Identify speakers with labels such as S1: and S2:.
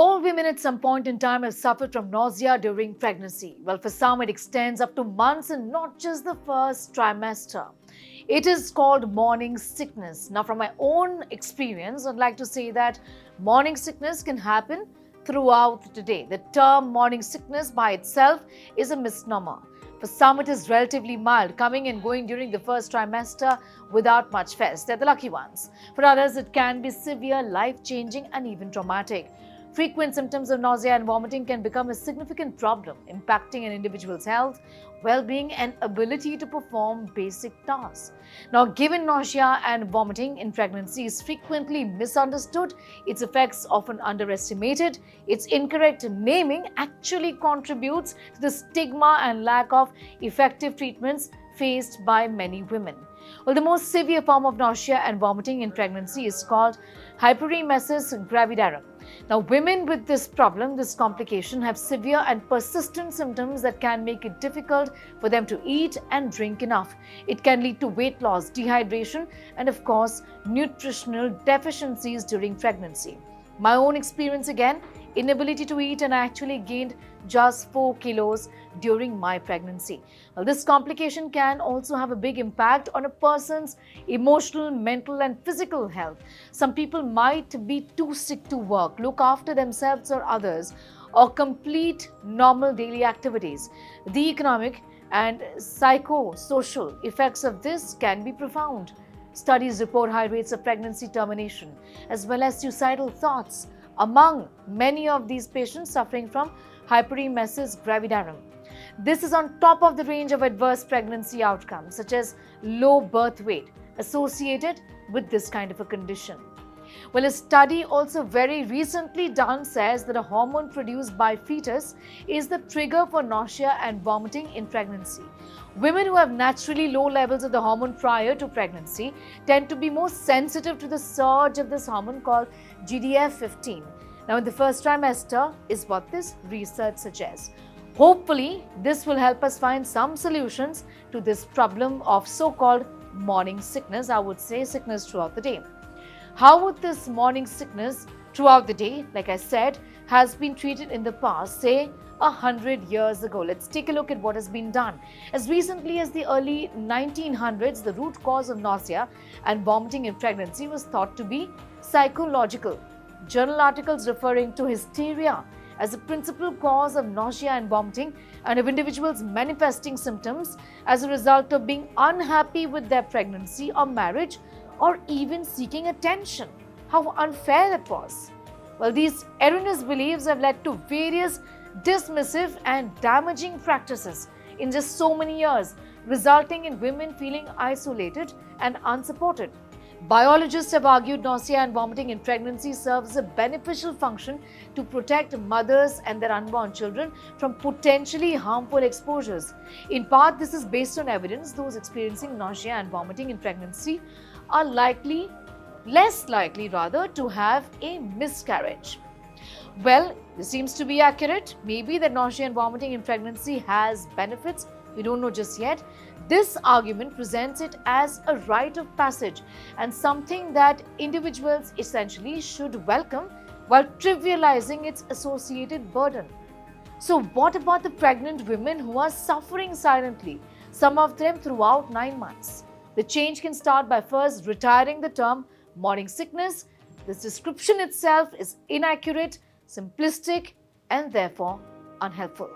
S1: All women at some point in time have suffered from nausea during pregnancy. Well, for some, it extends up to months and not just the first trimester. It is called morning sickness. Now, from my own experience, I'd like to say that morning sickness can happen throughout the day. The term morning sickness by itself is a misnomer. For some, it is relatively mild, coming and going during the first trimester without much fuss. They're the lucky ones. For others, it can be severe, life-changing, and even traumatic. Frequent symptoms of nausea and vomiting can become a significant problem, impacting an individual's health, well-being, and ability to perform basic tasks. Now, given nausea and vomiting in pregnancy is frequently misunderstood, its effects often underestimated, its incorrect naming actually contributes to the stigma and lack of effective treatments faced by many women. Well, the most severe form of nausea and vomiting in pregnancy is called hyperemesis gravidarum. Now, women with this problem, this complication, have severe and persistent symptoms that can make it difficult for them to eat and drink enough. It can lead to weight loss, dehydration, and of course, nutritional deficiencies during pregnancy. My own experience again, inability to eat, and I actually gained just 4 kilos during my pregnancy. Well, this complication can also have a big impact on a person's emotional, mental, and physical health. Some people might be too sick to work, look after themselves or others, or complete normal daily activities. The economic and psychosocial effects of this can be profound. Studies report high rates of pregnancy termination as well as suicidal thoughts among many of these patients suffering from hyperemesis gravidarum. This is on top of the range of adverse pregnancy outcomes such as low birth weight associated with this kind of a condition. Well, a study also very recently done says that a hormone produced by fetus is the trigger for nausea and vomiting in pregnancy. Women who have naturally low levels of the hormone prior to pregnancy tend to be more sensitive to the surge of this hormone called GDF15. Now, in the first trimester is what this research suggests. Hopefully, this will help us find some solutions to this problem of so-called morning sickness, I would say sickness throughout the day. How would this morning sickness throughout the day, like I said, has been treated in the past, say 100 years ago? Let's take a look at what has been done. As recently as the early 1900s, the root cause of nausea and vomiting in pregnancy was thought to be psychological. Journal articles referring to hysteria as the principal cause of nausea and vomiting, and of individuals manifesting symptoms as a result of being unhappy with their pregnancy or marriage, or even seeking attention. How unfair that was. Well, these erroneous beliefs have led to various dismissive and damaging practices in just so many years, resulting in women feeling isolated and unsupported. Biologists have argued nausea and vomiting in pregnancy serves a beneficial function to protect mothers and their unborn children from potentially harmful exposures. In part, this is based on evidence those experiencing nausea and vomiting in pregnancy are less likely to have a miscarriage. Well, this seems to be accurate. Maybe that nausea and vomiting in pregnancy has benefits. We don't know just yet. This argument presents it as a rite of passage and something that individuals essentially should welcome while trivializing its associated burden. So what about the pregnant women who are suffering silently, some of them throughout 9 months? The change can start by first retiring the term morning sickness. This description itself is inaccurate, simplistic, and therefore unhelpful.